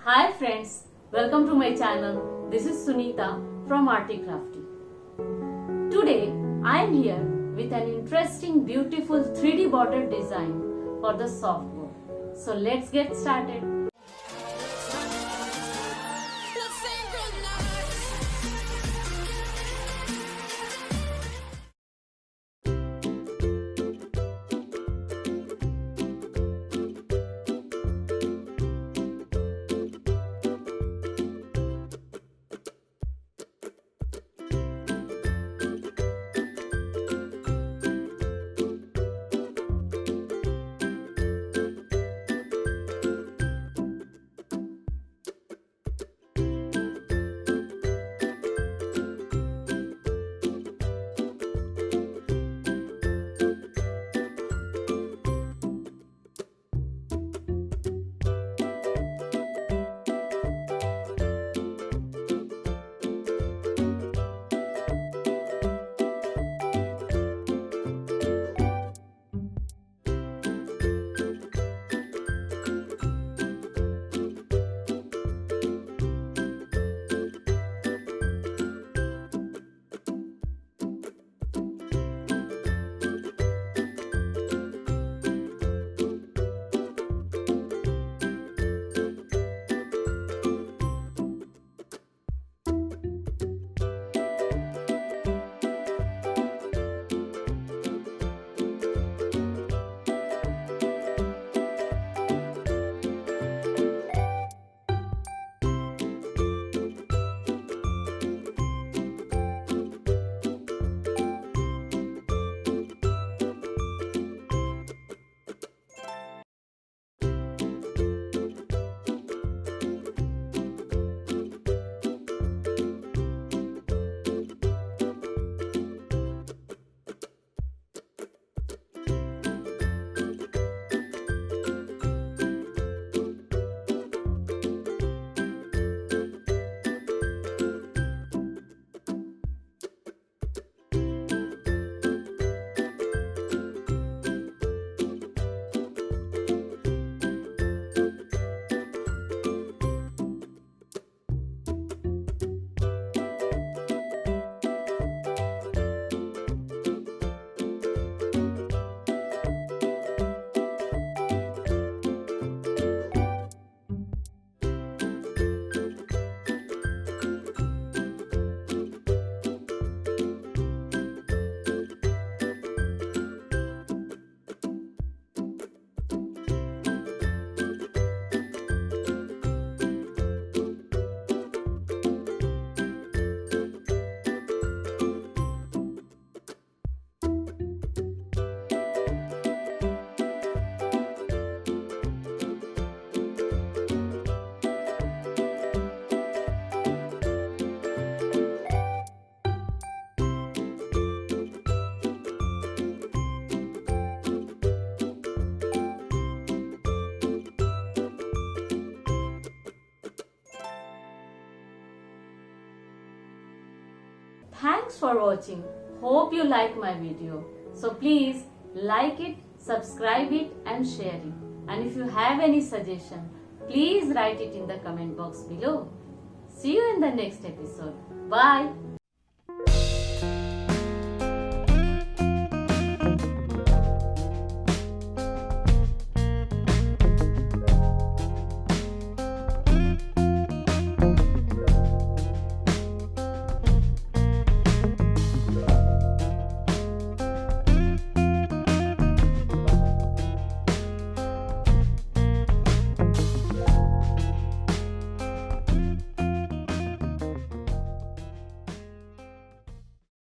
Hi friends, welcome to my channel. This is Sunita from ARTY KRAFTY. Today I am here with an interesting beautiful 3D border design for the softboard. So let's get started. Thanks for watching. Hope you like my video. So please like it, subscribe it and share it. And if you have any suggestion, please write it in the comment box below. See you in the next episode. Bye.